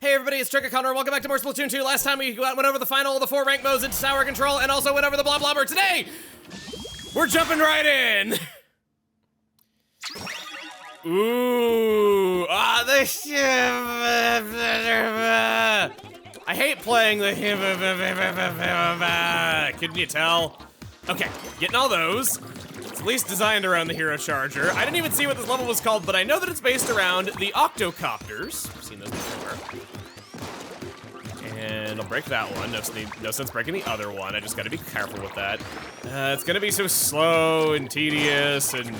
Hey everybody, it's Trick Connor. Welcome back to more Splatoon 2. Last time we went over the final of the 4 rank modes into tower control and also went over the blah blobber. Today, we're jumping right in. Ooh, I hate playing the couldn't you tell? Okay, getting all those. It's at least designed around the hero charger. I didn't even see what this level was called, but I know that it's based around the Octocopters. I've seen those before. And I'll break that one. No sense breaking the other one. I just gotta be careful with that. It's gonna be so slow and tedious and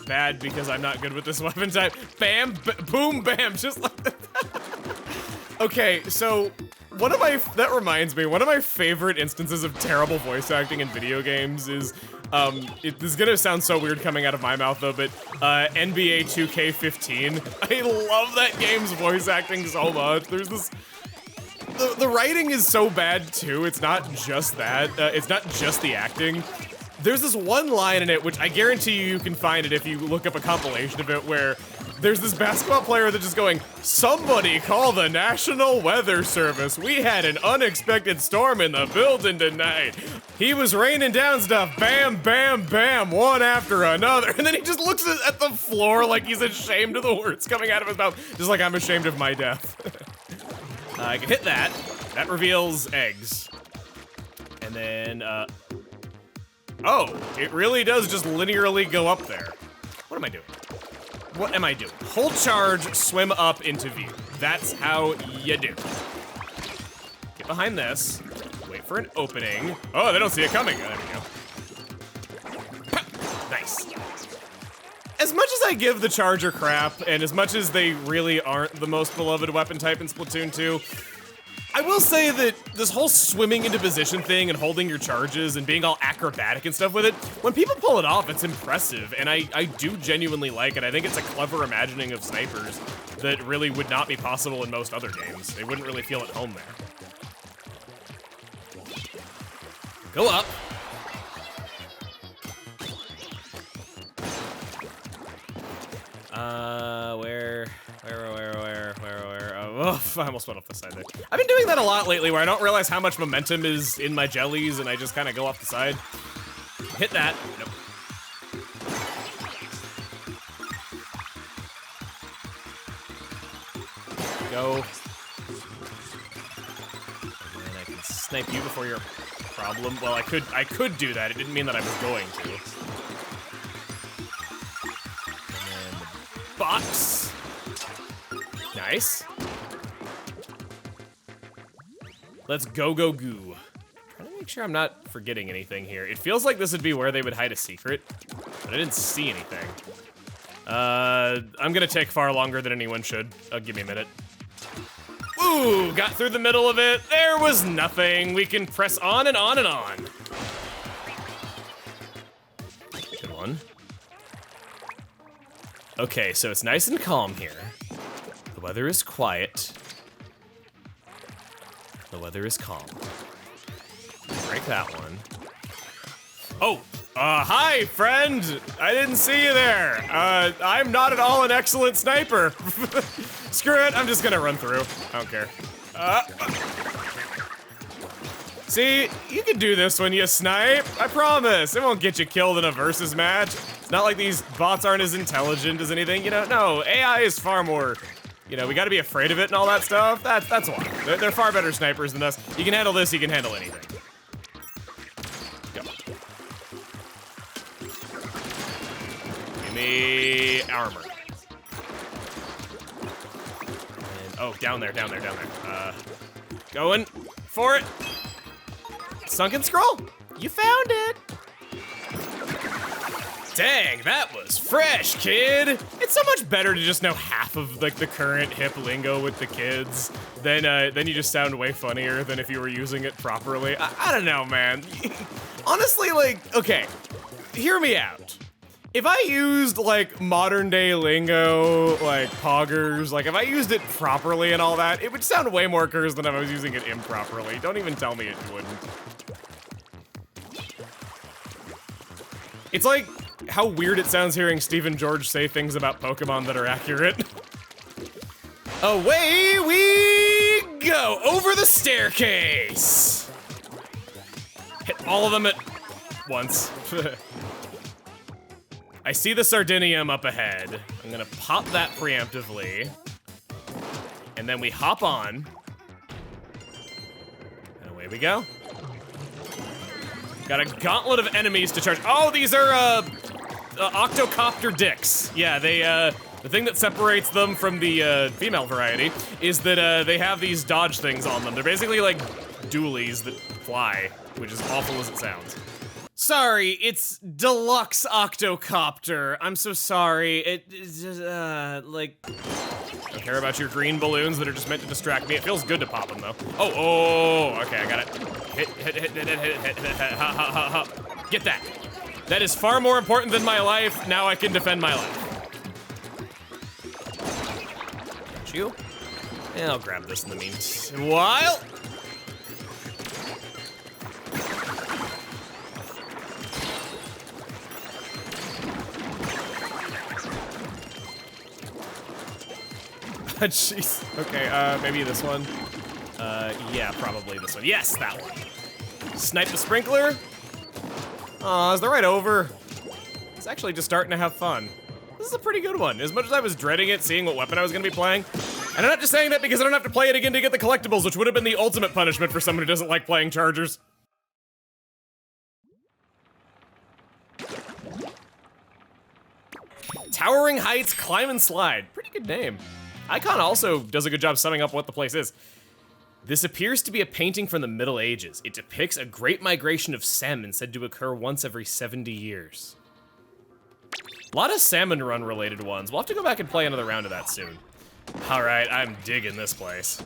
bad because I'm not good with this weapon type. Bam, boom, bam, just like that. Okay, so that reminds me, one of my favorite instances of terrible voice acting in video games is, this is gonna sound so weird coming out of my mouth though, but NBA 2K15. I love that game's voice acting so much. There's this, the writing is so bad too. It's not just that, it's not just the acting. There's this one line in it, which I guarantee you can find it if you look up a compilation of it, where there's this basketball player that's just going, "Somebody call the National Weather Service. We had an unexpected storm in the building tonight. He was raining down stuff, bam, bam, bam, one after another." And then he just looks at the floor like he's ashamed of the words coming out of his mouth. Just like, I'm ashamed of my death. I can hit that. That reveals eggs. And then, oh, it really does just linearly go up there. What am I doing? What am I doing? Hold charge, swim up into view. That's how you do. Get behind this. Wait for an opening. Oh, they don't see it coming. There we go. Nice. As much as I give the charger crap, and as much as they really aren't the most beloved weapon type in Splatoon 2, I will say that this whole swimming into position thing and holding your charges and being all acrobatic and stuff with it, when people pull it off, it's impressive, and I do genuinely like it. I think it's a clever imagining of snipers that really would not be possible in most other games. They wouldn't really feel at home there. Go up. Where? Oh, I almost went off the side there. I've been doing that a lot lately where I don't realize how much momentum is in my jellies and I just kind of go off the side. Hit that. Nope. Go. And then I can snipe you before you're a problem. Well, I could do that. It didn't mean that I was going to. And then the box. Nice. Let's go goo. Trying to make sure I'm not forgetting anything here. It feels like this would be where they would hide a secret, but I didn't see anything. I'm gonna take far longer than anyone should. Give me a minute. Ooh, got through the middle of it. There was nothing. We can press on and on and on. Good one. Okay, so it's nice and calm here. The weather is quiet. The weather is calm. Break that one. Oh, hi, friend. I didn't see you there. I'm not at all an excellent sniper. Screw it, I'm just gonna run through. I don't care. See, you can do this when you snipe. I promise. It won't get you killed in a versus match. It's not like these bots aren't as intelligent as anything. You know, no, AI is far more, you know, we gotta be afraid of it and all that stuff. That's why. They're far better snipers than us. You can handle this, you can handle anything. Go. Give me armor. And, oh, down there. Going for it. Sunken scroll. You found it. Dang, that was fresh, kid! It's so much better to just know half of like the current hip lingo with the kids. Then you just sound way funnier than if you were using it properly. I don't know, man. Honestly, like, okay, hear me out. If I used like modern day lingo, like poggers, like if I used it properly and all that, it would sound way more cursed than if I was using it improperly. Don't even tell me it wouldn't. It's like how weird it sounds hearing Stephen George say things about Pokemon that are accurate. Away we go, over the staircase. Hit all of them at once. I see the Sardinium up ahead. I'm gonna pop that preemptively. And then we hop on. And away we go. Got a gauntlet of enemies to charge. Oh, these are Octocopter dicks. Yeah, they the thing that separates them from the female variety is that they have these dodge things on them. They're basically like dualies that fly, which is awful as it sounds. Sorry, it's deluxe Octocopter. I'm so sorry. It's just, like, I don't care about your green balloons that are just meant to distract me. It feels good to pop them, though. Oh, okay, I got it. Hit, ha, ha, ha, ha. Get that. That is far more important than my life. Now I can defend my life. Got you. And I'll grab this in the meanwhile. Jeez. Okay, maybe this one. Yeah, probably this one. Yes, that one. Snipe the sprinkler. Aw, is the right over? It's actually just starting to have fun. This is a pretty good one. As much as I was dreading it, seeing what weapon I was gonna be playing. And I'm not just saying that because I don't have to play it again to get the collectibles, which would have been the ultimate punishment for someone who doesn't like playing chargers. Towering Heights Climb and Slide. Pretty good name. Icon also does a good job summing up what the place is. This appears to be a painting from the Middle Ages. It depicts a great migration of salmon said to occur once every 70 years. A lot of Salmon Run related ones. We'll have to go back and play another round of that soon. All right, I'm digging this place.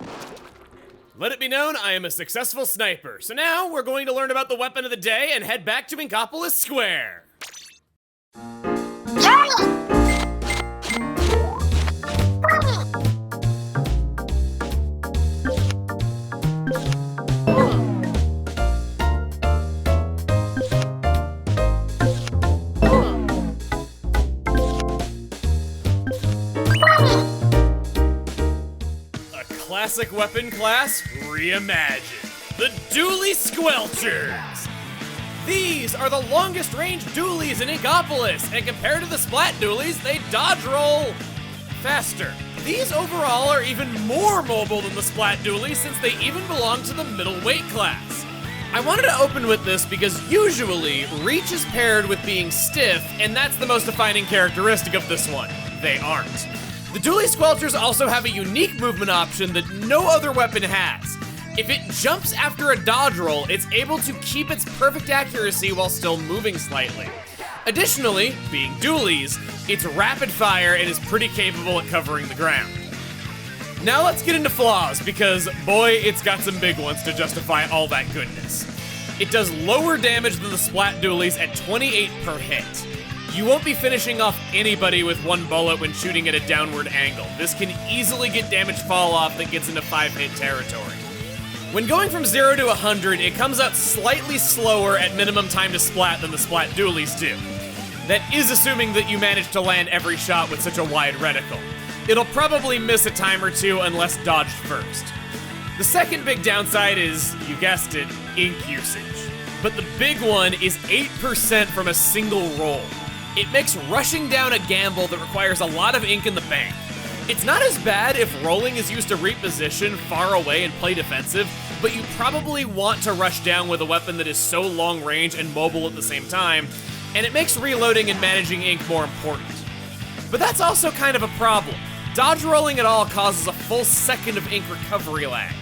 Let it be known, I am a successful sniper. So now we're going to learn about the weapon of the day and head back to Inkopolis Square. Classic weapon class reimagined. The Dualie Squelchers. These are the longest range dualies in Inkopolis, and compared to the Splat dualies, they dodge roll faster. These overall are even more mobile than the Splat dualies since they even belong to the middle weight class. I wanted to open with this because usually reach is paired with being stiff, and that's the most defining characteristic of this one. They aren't. The Dualie Squelchers also have a unique movement option that no other weapon has. If it jumps after a dodge roll, it's able to keep its perfect accuracy while still moving slightly. Additionally, being dualies, it's rapid fire and is pretty capable at covering the ground. Now let's get into flaws, because boy, it's got some big ones to justify all that goodness. It does lower damage than the Splat dualies at 28 per hit. You won't be finishing off anybody with one bullet when shooting at a downward angle. This can easily get damage fall off that gets into 5-hit territory. When going from 0 to 100, it comes out slightly slower at minimum time to splat than the Splat dualies do. That is assuming that you manage to land every shot with such a wide reticle. It'll probably miss a time or two unless dodged first. The second big downside is, you guessed it, ink usage. But the big one is 8% from a single roll. It makes rushing down a gamble that requires a lot of ink in the bank. It's not as bad if rolling is used to reposition far away and play defensive, but you probably want to rush down with a weapon that is so long range and mobile at the same time, and it makes reloading and managing ink more important. But that's also kind of a problem. Dodge rolling at all causes a full second of ink recovery lag.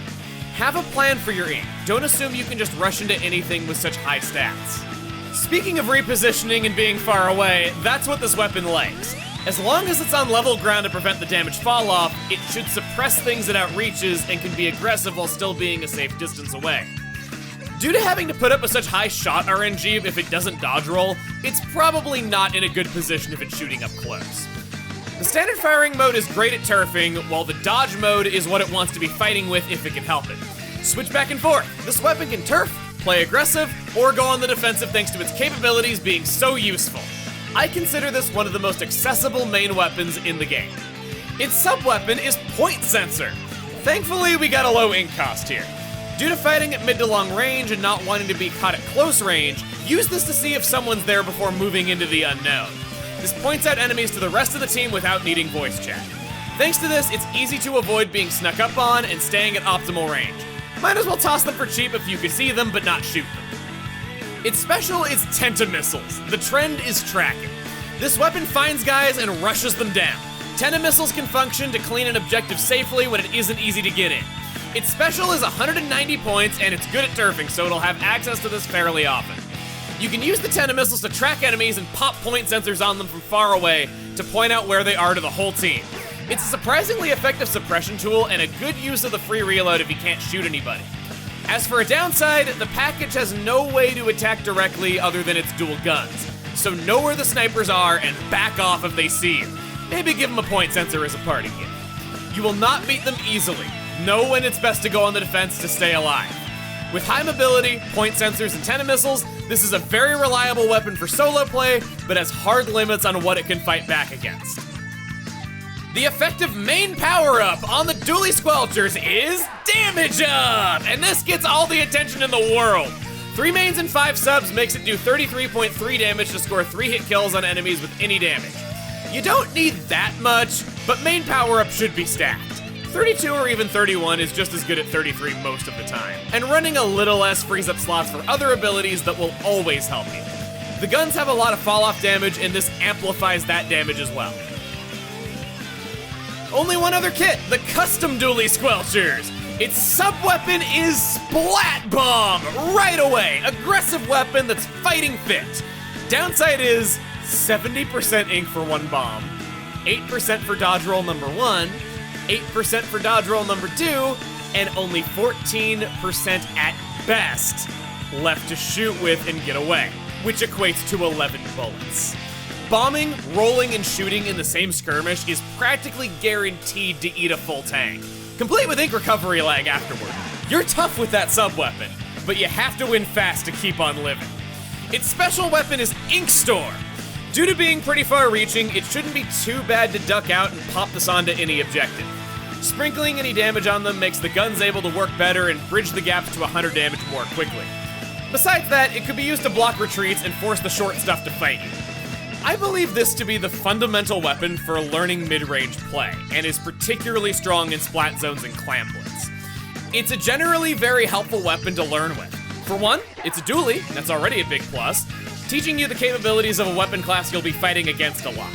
Have a plan for your ink. Don't assume you can just rush into anything with such high stats. Speaking of repositioning and being far away, that's what this weapon likes. As long as it's on level ground to prevent the damage fall off, it should suppress things it outreaches and can be aggressive while still being a safe distance away. Due to having to put up with such high shot RNG if it doesn't dodge roll, it's probably not in a good position if it's shooting up close. The standard firing mode is great at turfing, while the dodge mode is what it wants to be fighting with if it can help it. Switch back and forth. This weapon can turf, play aggressive, or go on the defensive thanks to its capabilities being so useful. I consider this one of the most accessible main weapons in the game. Its sub-weapon is Point Sensor. Thankfully, we got a low ink cost here. Due to fighting at mid to long range and not wanting to be caught at close range, use this to see if someone's there before moving into the unknown. This points out enemies to the rest of the team without needing voice chat. Thanks to this, it's easy to avoid being snuck up on and staying at optimal range. Might as well toss them for cheap if you can see them but not shoot them. Its special is Tentamissiles. The trend is tracking. This weapon finds guys and rushes them down. Tentamissiles can function to clean an objective safely when it isn't easy to get in. Its special is 190 points and it's good at turfing, so it'll have access to this fairly often. You can use the Tentamissiles to track enemies and pop point sensors on them from far away to point out where they are to the whole team. It's a surprisingly effective suppression tool and a good use of the free reload if you can't shoot anybody. As for a downside, the package has no way to attack directly other than its dual guns. So know where the snipers are and back off if they see you. Maybe give them a point sensor as a party gift. You will not beat them easily. Know when it's best to go on the defense to stay alive. With high mobility, point sensors, and Tentamissiles, this is a very reliable weapon for solo play, but has hard limits on what it can fight back against. The effective main power-up on the Dualie Squelchers is Damage Up! And this gets all the attention in the world. 3 mains and 5 subs makes it do 33.3 damage to score 3 hit kills on enemies with any damage. You don't need that much, but main power-up should be stacked. 32 or even 31 is just as good at 33 most of the time, and running a little less frees up slots for other abilities that will always help you. The guns have a lot of fall-off damage, and this amplifies that damage as well. Only one other kit, the custom Dualie Squelchers. Its sub-weapon is Splat Bomb, right away. Aggressive weapon that's fighting fit. Downside is 70% ink for 1 bomb, 8% for dodge roll number 1, 8% for dodge roll number 2, and only 14% at best left to shoot with and get away, which equates to 11 bullets. Bombing, rolling, and shooting in the same skirmish is practically guaranteed to eat a full tank, complete with ink recovery lag afterward. You're tough with that sub-weapon, but you have to win fast to keep on living. Its special weapon is Ink Storm. Due to being pretty far-reaching, it shouldn't be too bad to duck out and pop this onto any objective. Sprinkling any damage on them makes the guns able to work better and bridge the gaps to 100 damage more quickly. Besides that, it could be used to block retreats and force the short stuff to fight you. I believe this to be the fundamental weapon for learning mid-range play, and is particularly strong in splat zones and Clam blitz. It's a generally very helpful weapon to learn with. For one, it's a dualie, that's already a big plus, teaching you the capabilities of a weapon class you'll be fighting against a lot.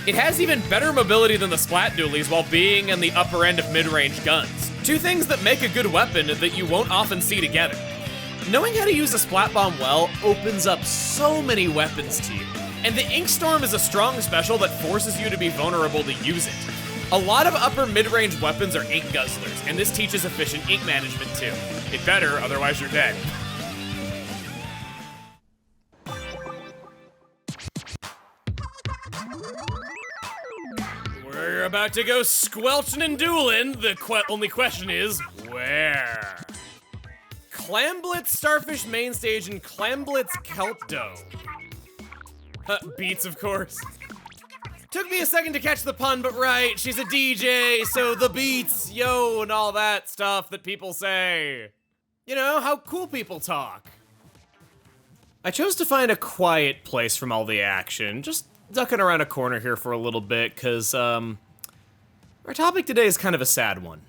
It has even better mobility than the splat dualies while being in the upper end of mid-range guns. 2 things that make a good weapon that you won't often see together. Knowing how to use a splat bomb well opens up so many weapons to you. And the Ink Storm is a strong special that forces you to be vulnerable to use it. A lot of upper mid-range weapons are ink guzzlers, and this teaches efficient ink management too. It better, otherwise you're dead. We're about to go squelching and dueling. The only question is, where? Clam Blitz Starfish main stage and Clam Blitz Kelp Dome. Beats, of course. Took me a second to catch the pun, but right, she's a DJ, so the beats, yo, and all that stuff that people say. You know, how cool people talk. I chose to find a quiet place from all the action, just ducking around a corner here for a little bit, because, our topic today is kind of a sad one.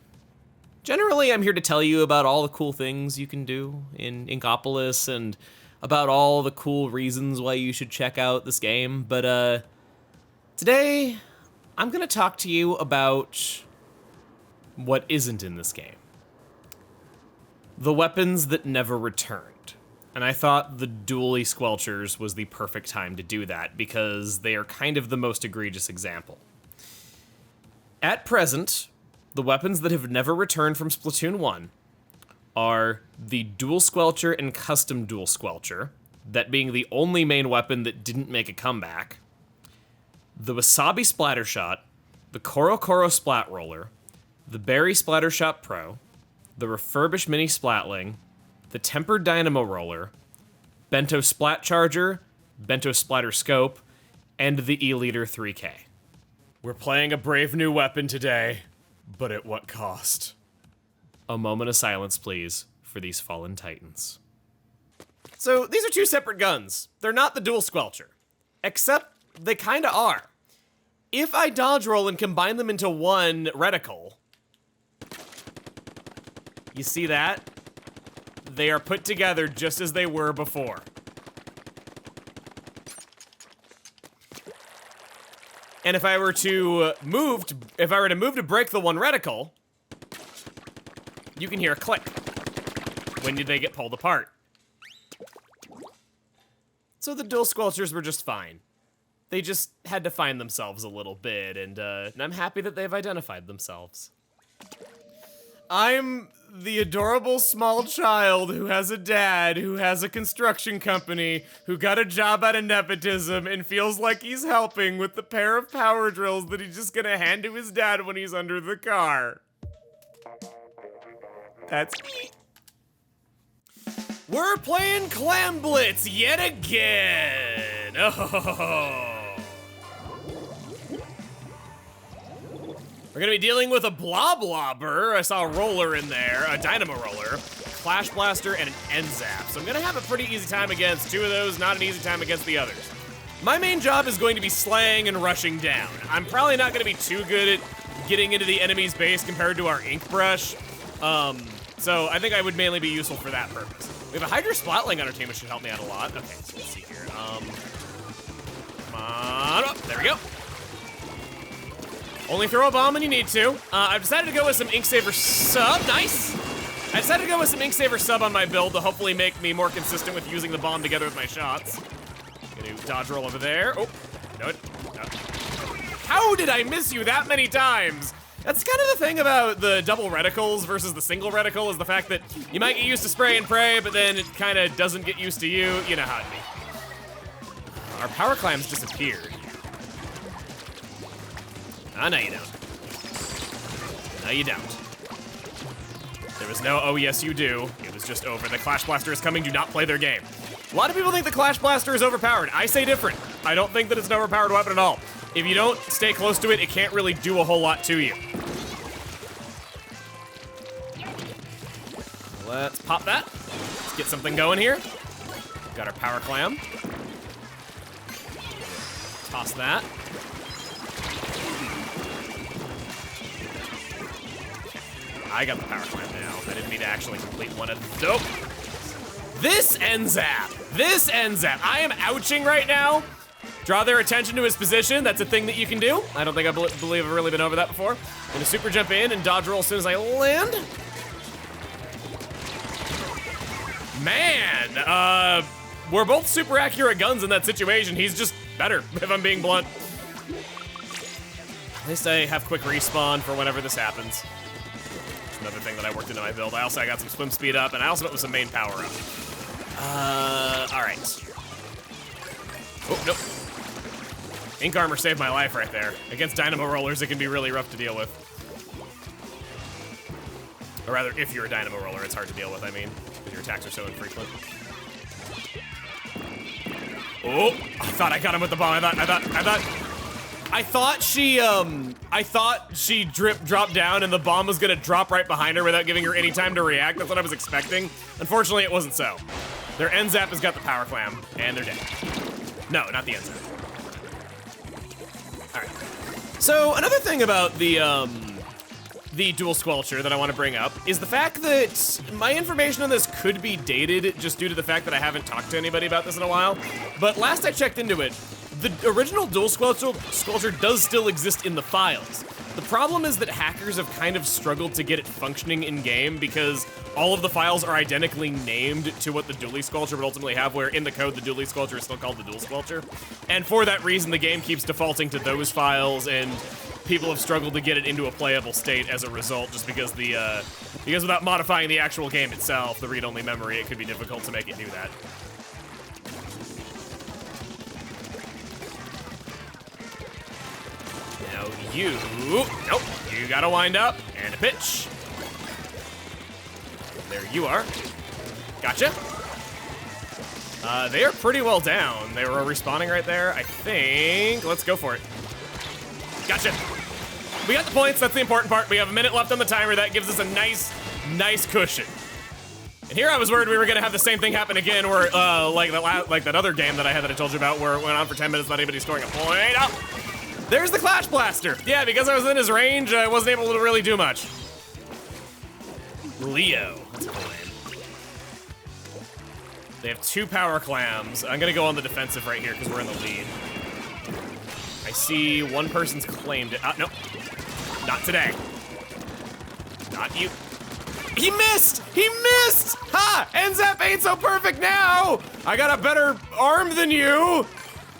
Generally, I'm here to tell you about all the cool things you can do in Inkopolis, and about all the cool reasons why you should check out this game, but today I'm gonna talk to you about what isn't in this game. The weapons that never returned. And I thought the Dualie Squelchers was the perfect time to do that, because they are kind of the most egregious example. At present, the weapons that have never returned from Splatoon 1 are the Dual Squelcher and Custom Dual Squelcher, that being the only main weapon that didn't make a comeback, the Wasabi Splattershot, the Koro Koro Splat Roller, the Berry Splattershot Pro, the Refurbished Mini Splatling, the Tempered Dynamo Roller, Bento Splat Charger, Bento Splatter Scope, and the E-Liter 3K. We're playing a brave new weapon today. But at what cost? A moment of silence, please, for these fallen titans. So these are two separate guns. They're not the Dual Squelcher, except they kinda are. If I dodge roll and combine them into one reticle, you see that? They are put together just as they were before. And if I were to move to break the one reticle, you can hear a click. When did they get pulled apart? So the Dual Squelchers were just fine. They just had to find themselves a little bit, and I'm happy that they've identified themselves. I'm the adorable small child who has a dad who has a construction company, who got a job out of nepotism and feels like he's helping with the pair of power drills that he's just gonna hand to his dad when he's under the car. That's me. We're playing Clam Blitz yet again. Oh. We're gonna be dealing with a Bloblobber. I saw a roller in there, a Dynamo Roller, Flash Blaster, and an N-Zap. So I'm gonna have a pretty easy time against two of those, not an easy time against the others. My main job is going to be slaying and rushing down. I'm probably not gonna be too good at getting into the enemy's base compared to our Ink Brush. So I think I would mainly be useful for that purpose. We have a Hydra Splatling on our team, which should help me out a lot. Okay, so let's see here. Come on, oh, there we go. Only throw a bomb when you need to. I've decided to go with some Ink Saver Sub, nice. I decided to go with some Ink Saver Sub on my build to hopefully make me more consistent with using the bomb together with my shots. Gonna dodge roll over there. Oh, no. How did I miss you that many times? That's kind of the thing about the double reticles versus the single reticle, is the fact that you might get used to spray and pray, but then it kind of doesn't get used to you. You know how it be. Our power clams disappeared. Ah, no you don't. No you don't. There was no, oh yes you do. It was just over. The Clash Blaster is coming, do not play their game. A lot of people think the Clash Blaster is overpowered. I say different. I don't think that it's an overpowered weapon at all. If you don't stay close to it, it can't really do a whole lot to you. Let's pop that. Let's get something going here. Got our Power Clam. Toss that. I got the Power Clam now. I didn't mean to actually complete one of those. This N-Zap. This N-Zap. I am ouching right now. Draw their attention to his position. That's a thing that you can do. I don't think I believe I've really been over that before. I'm gonna super jump in and dodge roll as soon as I land. Man, we're both super accurate guns in that situation. He's just better, if I'm being blunt. At least I have quick respawn for whenever this happens. That's another thing that I worked into my build. I got some swim speed up, and I also went with some main power up. All right. Oh, nope. Ink Armor saved my life right there. Against Dynamo Rollers, it can be really rough to deal with. Or rather, if you're a Dynamo Roller, it's hard to deal with, I mean, because your attacks are so infrequent. Oh, I thought I got him with the bomb. I thought she dropped down and the bomb was gonna drop right behind her without giving her any time to react. That's what I was expecting. Unfortunately, it wasn't so. Their N-Zap has got the Power Clam, and they're dead. No, not the N-Zap. All right. So another thing about the Dual Squelcher that I want to bring up is the fact that my information on this could be dated just due to the fact that I haven't talked to anybody about this in a while. But last I checked into it, the original Dual Squelcher does still exist in the files. The problem is that hackers have kind of struggled to get it functioning in-game because all of the files are identically named to what the Dualie Squelcher would ultimately have, where in the code the Dualie Squelcher is still called the Dual Squelcher. And for that reason, the game keeps defaulting to those files, and people have struggled to get it into a playable state as a result, just because because without modifying the actual game itself, the read-only memory, it could be difficult to make it do that. Now nope, you gotta wind up, and a pitch. There you are. Gotcha. They are pretty well down. They were respawning right there, I think. Let's go for it. Gotcha. We got the points, that's the important part. We have a minute left on the timer. That gives us a nice cushion. And here I was worried we were gonna have the same thing happen again, where like that other game that I had that I told you about, where it went on for 10 minutes, not anybody scoring a point. Oh, there's the Clash Blaster. Yeah, because I was in his range, I wasn't able to really do much. Leo, that's a cool name. They have 2 power clams. I'm gonna go on the defensive right here because we're in the lead. I see one person's claimed it. Nope, not today. Not you. He missed! He missed! Ha! NZAP ain't so perfect now! I got a better arm than you!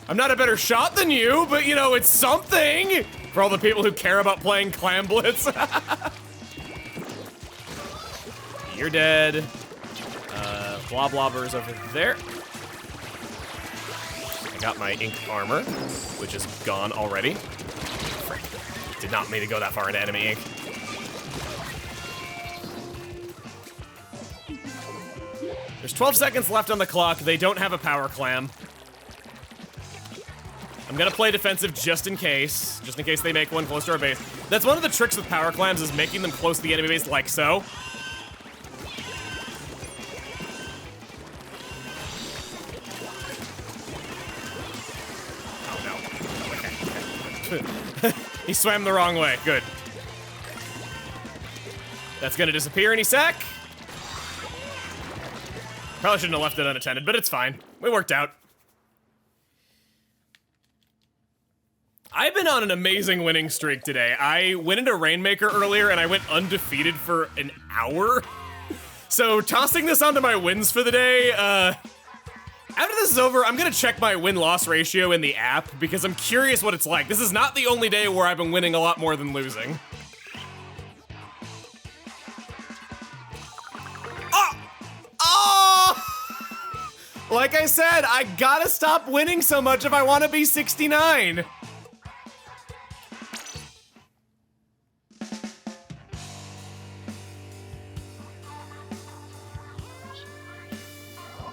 I'm not a better shot than you, but you know, it's something! For all the people who care about playing Clam Blitz. You're dead. Bloblobber's over there. I got my ink armor, which is gone already. Frick. Did not mean to go that far into enemy ink. There's 12 seconds left on the clock. They don't have a power clam. I'm gonna play defensive just in case they make one close to our base. That's one of the tricks with power clams, is making them close to the enemy base like so. Oh no. Okay. He swam the wrong way. Good. That's gonna disappear any sec. Probably shouldn't have left it unattended, but it's fine. We worked out. I've been on an amazing winning streak today. I went into Rainmaker earlier and I went undefeated for an hour. So tossing this onto my wins for the day, after this is over, I'm gonna check my win-loss ratio in the app because I'm curious what it's like. This is not the only day where I've been winning a lot more than losing. Like I said, I gotta stop winning so much if I want to be 69.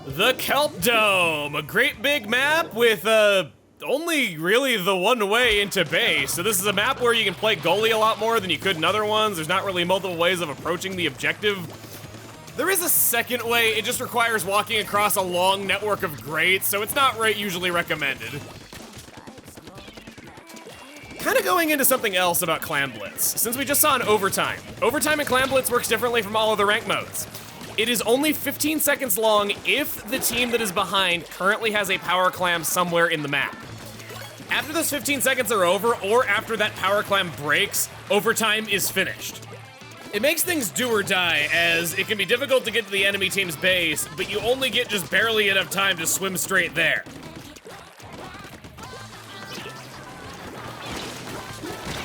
The Kelp Dome, a great big map with only really the one way into base. So this is a map where you can play goalie a lot more than you could in other ones. There's not really multiple ways of approaching the objective. There is a second way, it just requires walking across a long network of grates, so it's not usually recommended. Kind of going into something else about Clam Blitz, since we just saw an overtime. Overtime in Clam Blitz works differently from all other rank modes. It is only 15 seconds long if the team that is behind currently has a power clam somewhere in the map. After those 15 seconds are over, or after that power clam breaks, overtime is finished. It makes things do or die, as it can be difficult to get to the enemy team's base, but you only get just barely enough time to swim straight there.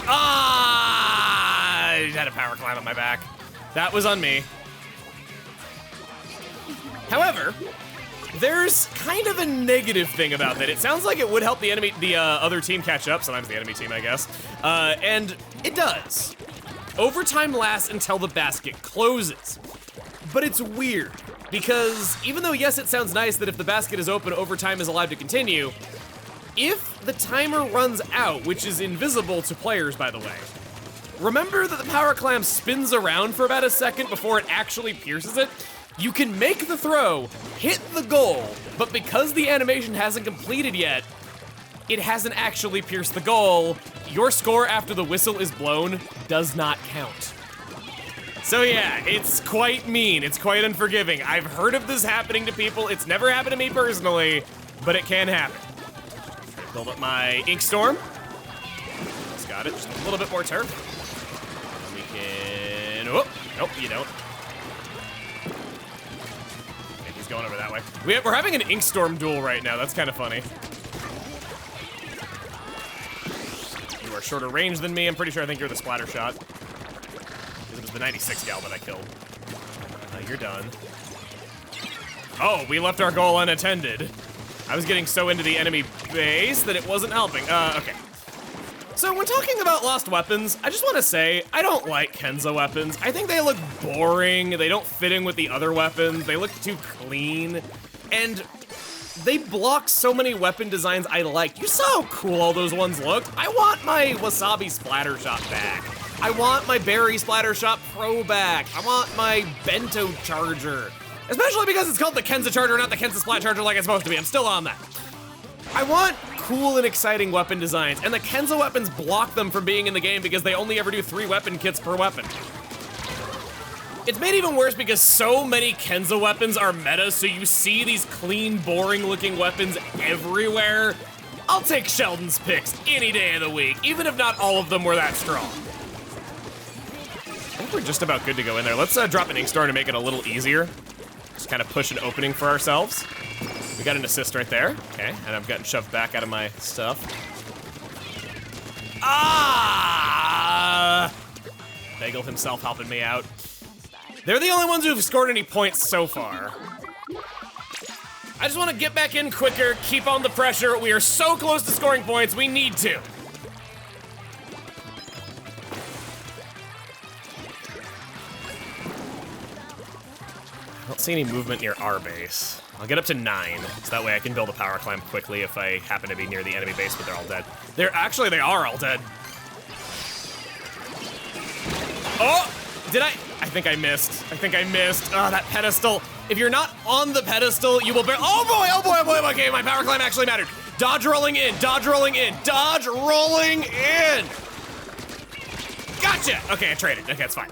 I had a power climb on my back. That was on me. However, there's kind of a negative thing about that. It sounds like it would help the other team catch up, sometimes the enemy team, I guess, and it does. Overtime lasts until the basket closes. But it's weird, because even though, yes, it sounds nice that if the basket is open, overtime is allowed to continue, if the timer runs out, which is invisible to players, by the way, remember that the power clam spins around for about a second before it actually pierces it? You can make the throw, hit the goal, but because the animation hasn't completed yet, it hasn't actually pierced the goal. Your score after the whistle is blown does not count. So yeah, it's quite mean, it's quite unforgiving. I've heard of this happening to people. It's never happened to me personally, but it can happen. Build up my Ink Storm. Just got it, just a little bit more turf. We can, oh, nope, you don't. Okay, he's going over that way. We're having an Ink Storm duel right now, that's kind of funny. You are shorter range than me. I'm pretty sure I think you're the splatter shot. It was the 96 gal that I killed. You're done. Oh, we left our goal unattended. I was getting so into the enemy base that it wasn't helping. Okay. So when talking about lost weapons, I just want to say, I don't like Kenzo weapons. I think they look boring. They don't fit in with the other weapons. They look too clean. And they block so many weapon designs I like. You saw how cool all those ones looked. I want my Wasabi Splatter Shot back. I want my Berry Splatter Shot Pro back. I want my Bento Charger. Especially because it's called the Kenza Charger, not the Kenza Splat Charger like it's supposed to be. I'm still on that. I want cool and exciting weapon designs, and the Kenza weapons block them from being in the game because they only ever do 3 weapon kits per weapon. It's made even worse because so many Kenza weapons are meta, so you see these clean, boring-looking weapons everywhere. I'll take Sheldon's picks any day of the week, even if not all of them were that strong. I think we're just about good to go in there. Let's drop an Ink Store to make it a little easier. Just kind of push an opening for ourselves. We got an assist right there. Okay, and I've gotten shoved back out of my stuff. Ah! Bagel himself helping me out. They're the only ones who've scored any points so far. I just want to get back in quicker, keep on the pressure. We are so close to scoring points, we need to. I don't see any movement near our base. I'll get up to 9, so that way I can build a power climb quickly if I happen to be near the enemy base, but they're all dead. They are all dead. Oh, did I think I missed. Oh, that pedestal. If you're not on the pedestal, you will oh boy, okay, my power climb actually mattered. Dodge rolling in. Gotcha. Okay, I traded. Okay, it's fine.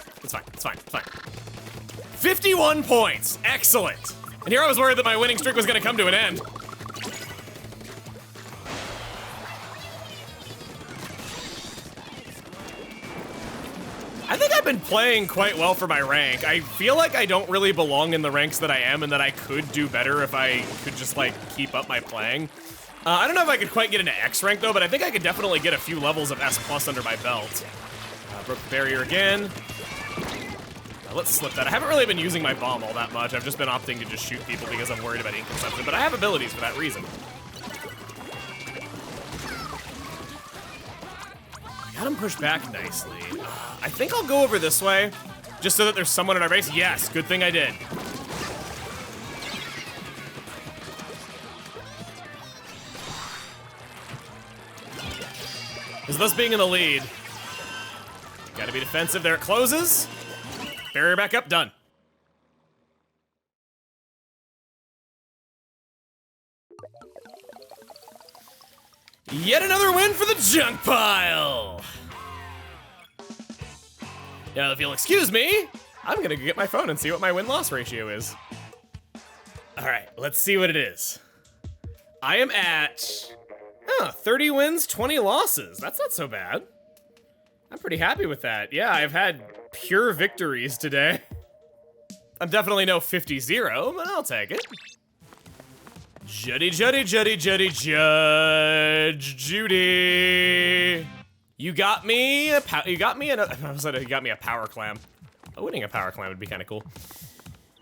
51 points, excellent. And here I was worried that my winning streak was gonna come to an end. I think I've been playing quite well for my rank. I feel like I don't really belong in the ranks that I am and that I could do better if I could just like keep up my playing. I don't know if I could quite get into X rank though, but I think I could definitely get a few levels of S+ under my belt. Broke the barrier again. Let's slip that. I haven't really been using my bomb all that much. I've just been opting to just shoot people because I'm worried about ink consumption, but I have abilities for that reason. Got him pushed back nicely. I think I'll go over this way, just so that there's someone in our base. Yes, good thing I did. Is thus being in the lead. Gotta be defensive. There it closes. Barrier back up, done. Yet another win for the junk pile. Now, if you'll excuse me, I'm gonna go get my phone and see what my win-loss ratio is. All right, let's see what it is. I am at 30 wins, 20 losses. That's not so bad. I'm pretty happy with that. Yeah, I've had pure victories today. I'm definitely no 50-0, but I'll take it. Judge Judy. You got me a power clam. Oh, winning a power clam would be kind of cool.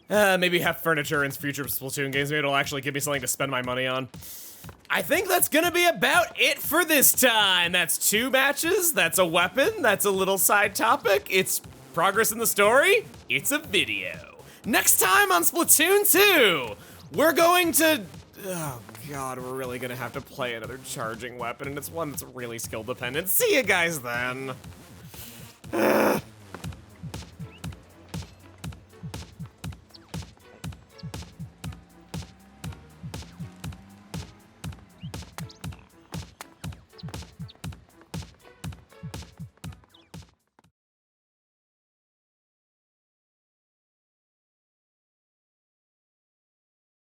Maybe have furniture in future Splatoon games. Maybe it'll actually give me something to spend my money on. I think that's gonna be about it for this time. That's 2 matches, that's a weapon, that's a little side topic, it's progress in the story, it's a video. Next time on Splatoon 2, we're going to, oh God, we're really gonna have to play another charging weapon, and it's one that's really skill dependent. See you guys then.